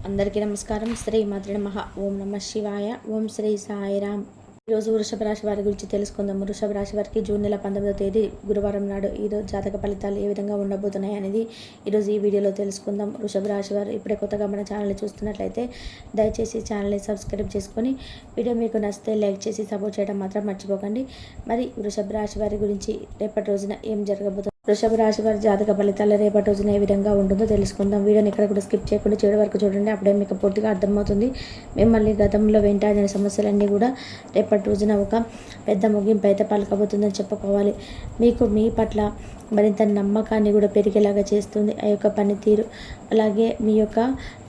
అందరికీ నమస్కారం. శ్రీ మాత్రే నమః. ఓం నమ శివాయ. ఓం శ్రీ సాయిరామ్. ఈరోజు వృషభ రాశి వారి గురించి తెలుసుకుందాం. వృషభ రాశి వారికి జూన్ నెల 19వ తేదీ గురువారం నాడు ఈరోజు జాతక ఫలితాలు ఏ విధంగా ఉండబోతున్నాయి అనేది ఈరోజు ఈ వీడియోలో తెలుసుకుందాం. వృషభ రాశి వారు ఇప్పుడే కొత్తగా మన ఛానల్ని చూస్తున్నట్లయితే దయచేసి ఛానల్ని సబ్స్క్రైబ్ చేసుకొని వీడియో మీకు నచ్చితే లైక్ చేసి సపోర్ట్ చేయడం మాత్రం మర్చిపోకండి. మరి వృషభ రాశి వారి గురించి రేపటి రోజున ఏం జరగబోతుంది, వృషభ రాశి వారి జాతక ఫలితాలు రేపటి రోజున ఏ విధంగా ఉంటుందో తెలుసుకుందాం. వీడియోని ఎక్కడ కూడా స్కిప్ చేయకుండా చివరి వరకు చూడండి. అప్పుడే మీకు పూర్తిగా అర్థమవుతుంది. మిమ్మల్ని గతంలో వెంటాడిన సమస్యలన్నీ కూడా రేపటి రోజున ఒక పెద్ద ముగింపు అయితే పలకబోతుందని చెప్పుకోవాలి. మీకు మీ పట్ల మరింత నమ్మకాన్ని కూడా పెరిగేలాగా చేస్తుంది ఆ యొక్క పనితీరు. అలాగే మీ యొక్క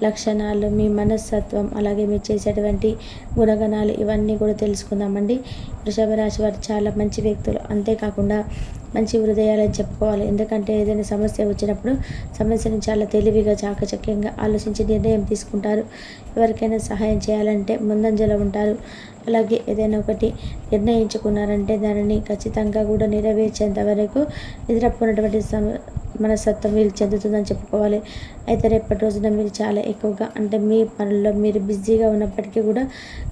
లక్షణాలు, మీ మనస్తత్వం, అలాగే మీరు చేసేటువంటి గుణగణాలు ఇవన్నీ కూడా తెలుసుకుందామండి. వృషభ రాశి వారు చాలా మంచి వ్యక్తులు, అంతేకాకుండా మంచి హృదయాలని చెప్పుకోవాలి. ఎందుకంటే ఏదైనా సమస్య వచ్చినప్పుడు సమస్యను చాలా తెలివిగా చాకచక్యంగా ఆలోచించి నిర్ణయం తీసుకుంటారు. ఎవరికైనా సహాయం చేయాలంటే ముందంజలో ఉంటారు. అలాగే ఏదైనా ఒకటి నిర్ణయించుకున్నారంటే దానిని ఖచ్చితంగా కూడా నెరవేర్చేంత వరకు నిద్రపోయినటువంటి మనస్తత్వం వీరికి చెందుతుందని చెప్పుకోవాలి. అయితే రేపటి రోజున మీరు చాలా ఎక్కువగా అంటే మీ పనుల్లో మీరు బిజీగా ఉన్నప్పటికీ కూడా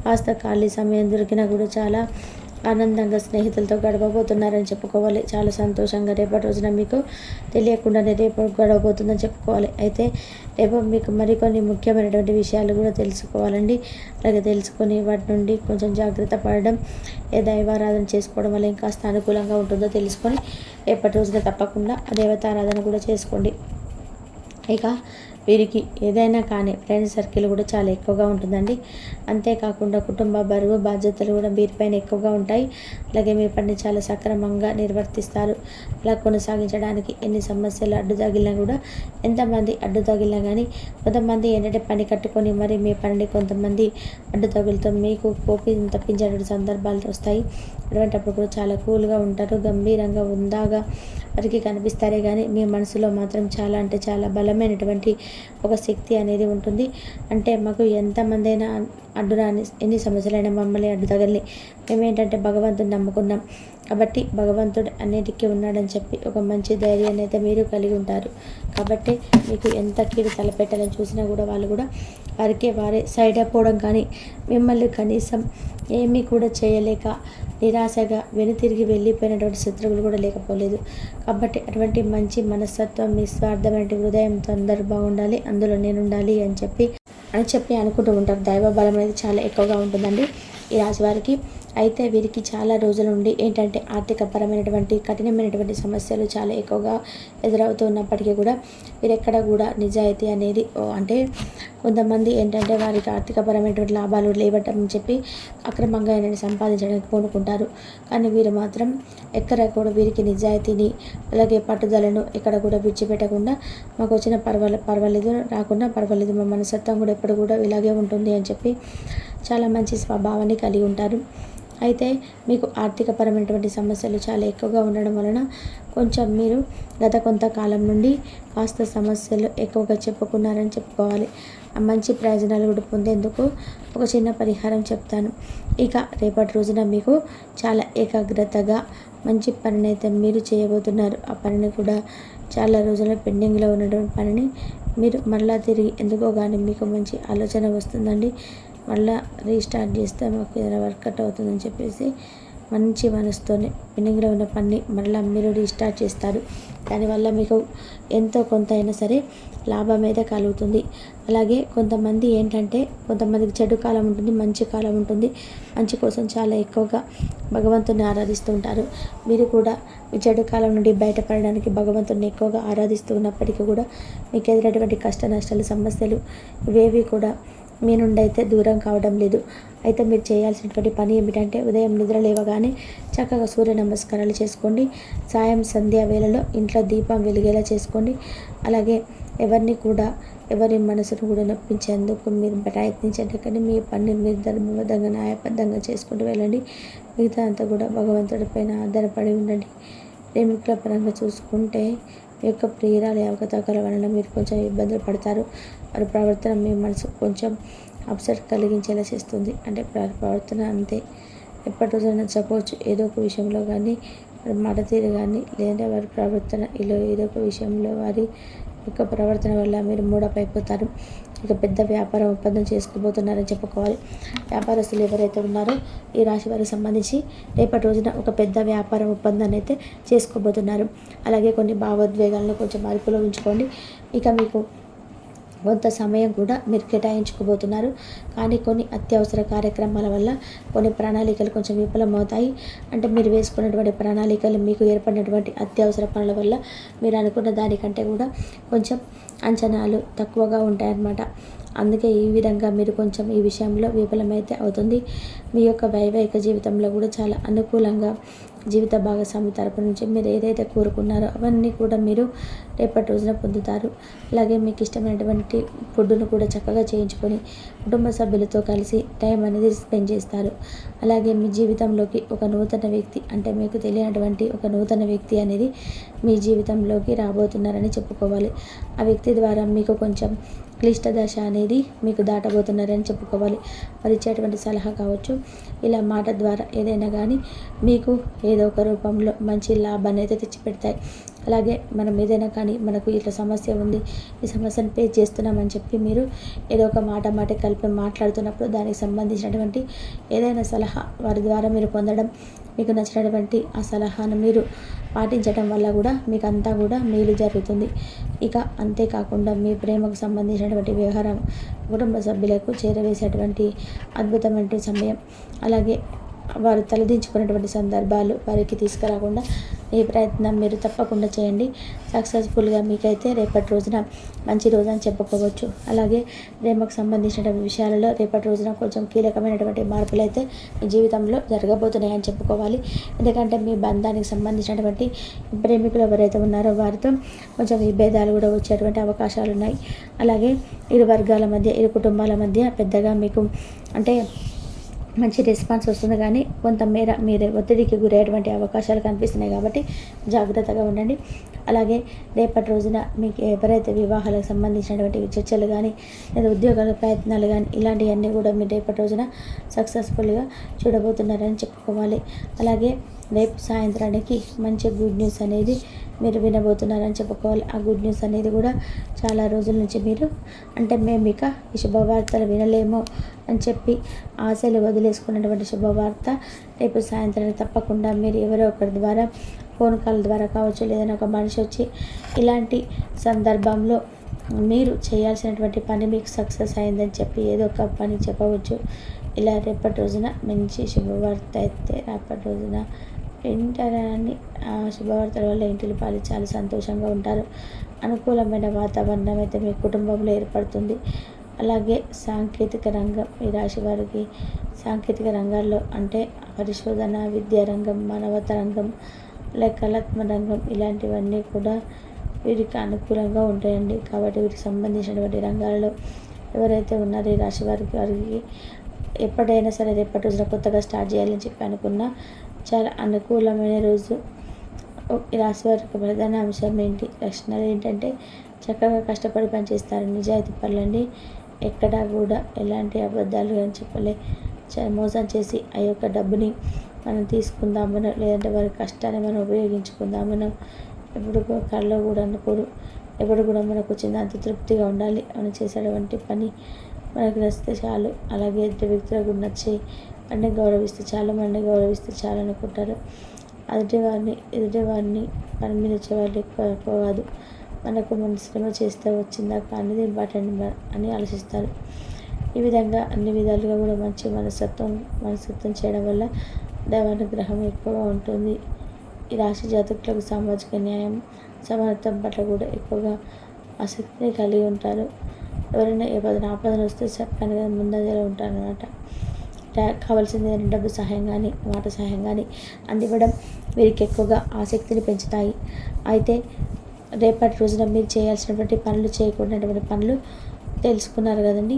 కాస్త ఖాళీ సమయం దొరికినా కూడా చాలా ఆనందంగా స్నేహితులతో గడపబోతున్నారని చెప్పుకోవాలి. చాలా సంతోషంగా రేపటి రోజున మీకు తెలియకుండానే రేపు గడవబోతుందని చెప్పుకోవాలి. అయితే రేపు మీకు మరికొన్ని ముఖ్యమైనటువంటి విషయాలు కూడా తెలుసుకోవాలండి. అలాగే తెలుసుకొని వాటి నుండి కొంచెం జాగ్రత్త పడడం, ఏ దైవారాధన చేసుకోవడం వల్ల ఇంకాస్త అనుకూలంగా ఉంటుందో తెలుసుకొని రేపటి రోజున తప్పకుండా దేవతారాధన కూడా చేసుకోండి. ఇక వీరికి ఏదైనా కానీ ఫ్రెండ్ సర్కిల్ కూడా చాలా ఎక్కువగా ఉంటుందండి. అంతేకాకుండా కుటుంబ బరువు బాధ్యతలు కూడా వీరిపైన ఎక్కువగా ఉంటాయి. అలాగే మీ పనిని చాలా సక్రమంగా నిర్వర్తిస్తారు. అలా కొనసాగించడానికి ఎన్ని సమస్యలు అడ్డు తగిలినా కూడా, ఎంతమంది అడ్డు తగిలినా కానీ కొంతమంది ఏంటంటే పని కట్టుకొని మరి మీ పనిని కొంతమంది అడ్డు తగులుతో మీకు కోపి తప్పించేటువంటి సందర్భాలు వస్తాయి. అటువంటిప్పుడు కూడా చాలా కూల్గా ఉంటారు, గంభీరంగా ఉందాగా వారికి కనిపిస్తారే కానీ మీ మనసులో మాత్రం చాలా అంటే చాలా బలమైనటువంటి ఒక శక్తి అనేది ఉంటుంది. అంటే మాకు ఎంతమంది అయినా అడ్డురాని ఎన్ని సమస్యలైనా మమ్మల్ని అడ్డు తగలి మేమేంటంటే భగవంతుని నమ్ముకున్నాం కాబట్టి భగవంతుడు అన్నిటికీ ఉన్నాడని చెప్పి ఒక మంచి ధైర్యాన్ని అయితే మీరు కలిగి ఉంటారు. కాబట్టి మీకు ఎంత కీడు తలపెట్టాలని చూసినా కూడా వాళ్ళు కూడా వారే సైడ్ అయిపోవడం కానీ మిమ్మల్ని కనీసం ఏమీ కూడా చేయలేక నిరాశగా వెనుతిరిగి వెళ్ళిపోయినటువంటి శత్రువులు కూడా లేకపోలేదు. కాబట్టి అటువంటి మంచి మనస్తత్వం, నిస్వార్థమైన హృదయంతో అందరూ బాగుండాలి, అందులో నేను ఉండాలి అని చెప్పి అనుకుంటూ ఉంటారు. దైవ బలం అనేది చాలా ఎక్కువగా ఉంటుందండి ఈ రాశి వారికి. అయితే వీరికి చాలా రోజుల నుండి ఏంటంటే ఆర్థికపరమైనటువంటి కఠినమైనటువంటి సమస్యలు చాలా ఎక్కువగా ఎదురవుతూ ఉన్నప్పటికీ కూడా వీరెక్కడ కూడా నిజాయితీ అనేది అంటే కొంతమంది ఏంటంటే వారికి ఆర్థికపరమైనటువంటి లాభాలు లేవటం చెప్పి అక్రమంగా ఏంటంటే సంపాదించడానికి పూనుకుంటారు. కానీ వీరు మాత్రం ఎక్కడ కూడా వీరికి నిజాయితీని అలాగే పట్టుదలను ఎక్కడ కూడా విడిచిపెట్టకుండా మాకు వచ్చిన పర్వాలేదు, రాకుండా పర్వాలేదు, మా మనస్తత్వం కూడా ఎప్పుడు కూడా ఇలాగే ఉంటుంది అని చెప్పి చాలా మంచి స్వభావాన్ని కలిగి ఉంటారు. అయితే మీకు ఆర్థికపరమైనటువంటి సమస్యలు చాలా ఎక్కువగా ఉండడం వలన కొంచెం మీరు గత కొంతకాలం నుండి కాస్త సమస్యలు ఎక్కువగా చెప్పుకున్నారని చెప్పుకోవాలి. ఆ మంచి ప్రయోజనాలు కూడా పొందేందుకు ఒక చిన్న పరిహారం చెప్తాను. ఇక రేపటి రోజున మీకు చాలా ఏకాగ్రతగా మంచి పనిని అయితే మీరు చేయబోతున్నారు. ఆ పనిని కూడా చాలా రోజుల పెండింగ్లో ఉన్నటువంటి పనిని మీరు మళ్ళా తిరిగి ఎందుకో కానీ మీకు మంచి ఆలోచన వస్తుందండి. మళ్ళీ రీస్టార్ట్ చేస్తే మాకు ఏదైనా వర్కౌట్ అవుతుందని చెప్పేసి మంచి మనసుతోనే పెండింగ్లో ఉన్న పని మళ్ళీ మీరు రీస్టార్ట్ చేస్తారు. దానివల్ల మీకు ఎంతో కొంత అయినా సరే లాభం అయితే కలుగుతుంది. అలాగే కొంతమంది ఏంటంటే కొంతమందికి చెడు కాలం ఉంటుంది, మంచి కాలం ఉంటుంది. మంచి కోసం చాలా ఎక్కువగా భగవంతుని ఆరాధిస్తూ ఉంటారు. మీరు కూడా మీ చెడు కాలం నుండి బయటపడడానికి భగవంతుని ఎక్కువగా ఆరాధిస్తూ ఉన్నప్పటికీ కూడా మీకు ఎదురైనటువంటి కష్ట నష్టాలు, సమస్యలు ఇవేవి కూడా మీ నుండి అయితే దూరం కావడం లేదు. అయితే మీరు చేయాల్సినటువంటి పని ఏమిటంటే ఉదయం నిద్ర లేవగానే చక్కగా సూర్య నమస్కారాలు చేసుకోండి. సాయం సంధ్యా వేళలో ఇంట్లో దీపం వెలిగేలా చేసుకోండి. అలాగే ఎవరి మనసును కూడా నొప్పించేందుకు మీరు ప్రయత్నించండి. కానీ మీ పని మీరు ధర్మబద్ధంగా న్యాయబద్ధంగా చేసుకుంటూ వెళ్ళండి. మిగతా అంతా కూడా భగవంతుడి పైన ఆధారపడి ఉండండి. ప్రేమికుల పరంగా చూసుకుంటే మీ యొక్క ప్రియురాలి అవకతవకల వలన మీరు కొంచెం ఇబ్బందులు పడతారు. వారి ప్రవర్తన మీ మనసుకు కొంచెం అప్సెట్ కలిగించేలా చేస్తుంది. అంటే ప్రవర్తన అంతే, ఎప్పటి రోజైనా చెప్పవచ్చు. ఏదో ఒక విషయంలో కానీ వారి మాట తీరు కానీ లేదంటే వారి ప్రవర్తన ఏదో ఒక విషయంలో వారి యొక్క ప్రవర్తన వల్ల మీరు మూడప్ అయిపోతారు. ఇక పెద్ద వ్యాపార ఒప్పందం చేసుకోబోతున్నారని చెప్పుకోవాలి. వ్యాపారస్తులు ఎవరైతే ఉన్నారో ఈ రాశి వారికి సంబంధించి రేపటి రోజున ఒక పెద్ద వ్యాపార ఒప్పందాన్ని అయితే చేసుకోబోతున్నారు. అలాగే కొన్ని భావోద్వేగాలను కొంచెం అదుపులో ఉంచుకోండి. ఇక మీకు కొంత సమయం కూడా మీరు కేటాయించుకోబోతున్నారు. కానీ కొన్ని అత్యవసర కార్యక్రమాల వల్ల కొన్ని ప్రణాళికలు కొంచెం విఫలమవుతాయి. అంటే మీరు వేసుకున్నటువంటి ప్రణాళికలు మీకు ఏర్పడినటువంటి అత్యవసర పనుల వల్ల మీరు అనుకున్న దానికంటే కూడా కొంచెం అంచనాలు తక్కువగా ఉంటాయన్నమాట. అందుకే ఈ విధంగా మీరు కొంచెం ఈ విషయంలో విఫలమైతే అవుతుంది. మీ యొక్క వైవాహిక జీవితంలో కూడా చాలా అనుకూలంగా జీవిత భాగస్వామి తరపు నుంచి మీరు ఏదైతే కోరుకున్నారో అవన్నీ కూడా మీరు రేపటి రోజున పొందుతారు. అలాగే మీకు ఇష్టమైనటువంటి ఫుడ్ను కూడా చక్కగా చేయించుకొని కుటుంబ సభ్యులతో కలిసి టైం అనేది స్పెండ్ చేస్తారు. అలాగే మీ జీవితంలోకి ఒక నూతన వ్యక్తి, అంటే మీకు తెలియనటువంటి ఒక నూతన వ్యక్తి అనేది మీ జీవితంలోకి రాబోతున్నారని చెప్పుకోవాలి. ఆ వ్యక్తి ద్వారా మీకు కొంచెం క్లిష్ట దశ అనేది మీకు దాటబోతున్నారని చెప్పుకోవాలి. వారు ఇచ్చేటువంటి సలహా కావచ్చు, ఇలా మాట ద్వారా ఏదైనా కానీ మీకు ఏదో ఒక రూపంలో మంచి లాభాన్ని అయితే తెచ్చిపెడతాయి. అలాగే మనం ఏదైనా కానీ మనకు ఇట్లా సమస్య ఉంది, ఈ సమస్యను ఫేస్ చేస్తున్నామని చెప్పి మీరు ఏదో ఒక మాట కలిపి మాట్లాడుతున్నప్పుడు దానికి సంబంధించినటువంటి ఏదైనా సలహా వారి ద్వారా మీరు పొందడం, మీకు నచ్చినటువంటి ఆ సలహాను మీరు పాటించడం వల్ల కూడా మీకు అంతా కూడా మేలు జరుగుతుంది. ఇక అంతేకాకుండా మీ ప్రేమకు సంబంధించినటువంటి వ్యవహారం కుటుంబ సభ్యులకు చేరవేసేటువంటి అద్భుతమైన సమయం. అలాగే వారు తలదించుకున్నటువంటి సందర్భాలు వారికి తీసుకురాకుండా ఈ ప్రయత్నం మీరు తప్పకుండా చేయండి. సక్సెస్ఫుల్గా మీకైతే రేపటి రోజున మంచి రోజు అని చెప్పుకోవచ్చు. అలాగే ప్రేమకు సంబంధించినటువంటి విషయాలలో రేపటి రోజున కొంచెం కీలకమైనటువంటి మార్పులు అయితే మీ జీవితంలో జరగబోతున్నాయని చెప్పుకోవాలి. ఎందుకంటే మీ బంధానికి సంబంధించినటువంటి ప్రేమికులు ఎవరైతే ఉన్నారో వారితో కొంచెం విభేదాలు కూడా వచ్చేటువంటి అవకాశాలు ఉన్నాయి. అలాగే ఇరు వర్గాల మధ్య, ఇరు కుటుంబాల మధ్య పెద్దగా మీకు అంటే మంచి రెస్పాన్స్ వస్తుంది, కానీ కొంతమేర మీరు ఒత్తిడికి గురయ్యేటువంటి అవకాశాలు కనిపిస్తున్నాయి. కాబట్టి జాగ్రత్తగా ఉండండి. అలాగే రేపటి రోజున మీకు ఎవరైతే వివాహాలకు సంబంధించినటువంటి చర్చలు కానీ లేదా ఉద్యోగాల ప్రయత్నాలు కానీ ఇలాంటివన్నీ కూడా మీరు రేపటి రోజున సక్సెస్ఫుల్గా చూడబోతున్నారని చెప్పుకోవాలి. అలాగే రేపు సాయంత్రానికి మంచి గుడ్ న్యూస్ అనేది మీరు వినబోతున్నారని చెప్పుకోవాలి. ఆ గుడ్ న్యూస్ అనేది కూడా చాలా రోజుల నుంచి మీరు అంటే మేము ఇక ఈ శుభవార్తలు వినలేమో అని చెప్పి ఆశలు వదిలేసుకున్నటువంటి శుభవార్త రేపు సాయంత్రానికి తప్పకుండా మీరు ఎవరో ఒకరి ద్వారా ఫోన్ కాల్ ద్వారా కావచ్చు, లేదని ఒక మనిషి వచ్చి ఇలాంటి సందర్భంలో మీరు చేయాల్సినటువంటి పని మీకు సక్సెస్ అయిందని చెప్పి ఏదో ఒక పని చెప్పవచ్చు. ఇలా రేపటి రోజున మంచి శుభవార్త అయితే రేపటి రోజున వింటారని ఆ శుభవార్తల వల్ల ఇంటిలో పాలు చాలా సంతోషంగా ఉంటారు. అనుకూలమైన వాతావరణం అయితే మీ కుటుంబంలో ఏర్పడుతుంది. అలాగే సాంకేతిక రంగం, ఈ రాశి వారికి సాంకేతిక రంగాల్లో అంటే పరిశోధన, విద్యారంగం, మానవత రంగం, అలాగే కళాత్మక రంగం ఇలాంటివన్నీ కూడా వీరికి అనుకూలంగా ఉంటాయండి. కాబట్టి వీటికి సంబంధించినటువంటి రంగాలలో ఎవరైతే ఉన్నారో ఈ రాశి వారికి ఎప్పుడైనా సరే రేపటి రోజున కొత్తగా స్టార్ట్ చేయాలని చెప్పి అనుకున్నా చాలా అనుకూలమైన రోజు. ఈ రాశి వారికి ప్రధాన అంశం ఏంటి, లక్షణాలు ఏంటంటే చక్కగా కష్టపడి పనిచేస్తారు, నిజాయితీ పనులండి, ఎక్కడా కూడా ఎలాంటి అబద్ధాలు అని చెప్పలే, మోసం చేసి ఆ యొక్క డబ్బుని మనం తీసుకుందామనో లేదంటే వారి కష్టాన్ని మనం ఉపయోగించుకుందామనో ఎప్పుడు కళ్ళలో కూడా అనుకోరు. ఎప్పుడు కూడా మనకు వచ్చిందంత తృప్తిగా ఉండాలి. మనం చేసేటువంటి పని మనకు నచ్చితే చాలు. అలాగే ఎదుటి వ్యక్తులకు నచ్చి మనని గౌరవిస్తే చాలు, మనని గౌరవిస్తే చాలు అనుకుంటారు. ఎదుటివారిని పని మీద వచ్చేవాళ్ళు ఎక్కువ కాదు, మనకు మన శ్రమ చేస్తే వచ్చిందా అనేది ఇంపార్టెంట్ అని ఆలోచిస్తారు. ఈ విధంగా అన్ని విధాలుగా కూడా మంచి మనస్తత్వం చేయడం వల్ల దైవానుగ్రహం ఎక్కువగా ఉంటుంది. ఈ రాశి జాతకులకు సామాజిక న్యాయం, సమానత్వం పట్ల కూడా ఎక్కువగా ఆసక్తిని కలిగి ఉంటారు. ఎవరైనా ఆపదలు వస్తే చెప్పాను ముందంజలో ఉంటారనమాట. కావాల్సింది డబ్బు సహాయం కానీ మాట సహాయం కానీ అందివ్వడం వీరికి ఎక్కువగా ఆసక్తిని పెంచుతాయి. అయితే రేపటి రోజున మీరు చేయాల్సినటువంటి పనులు, చేయకూడనటువంటి పనులు తెలుసుకున్నారు కదండి.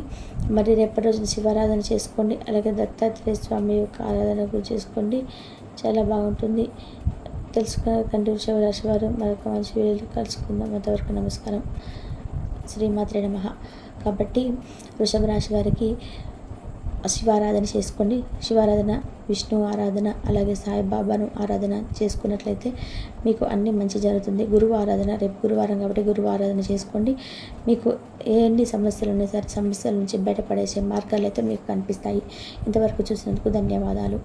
మరి రేపటి రోజున శివారాధన చేసుకోండి. అలాగే దత్తాత్రేయ స్వామి యొక్క ఆరాధన కూడా చేసుకోండి, చాలా బాగుంటుంది. తెలుసుకున్న కంటి శివరాశి వారు మరొక మంచి వీడియోలో కలుసుకుందాం. అంతవరకు నమస్కారం. శ్రీమాత్రే నమః. కాబట్టి వృషభ రాశి వారికి శివారాధన చేసుకోండి. శివారాధన, విష్ణు ఆరాధన, అలాగే సాయిబాబాను ఆరాధన చేసుకున్నట్లయితే మీకు అన్నీ మంచి జరుగుతుంది. గురువు ఆరాధన, రేపు గురువారం కాబట్టి గురువు ఆరాధన చేసుకోండి. మీకు ఎన్ని సమస్యలు ఉన్నాయి సరే సమస్యల నుంచి బయటపడేసే మార్గాలు అయితే మీకు కనిపిస్తాయి. ఇంతవరకు చూసినందుకు ధన్యవాదాలు.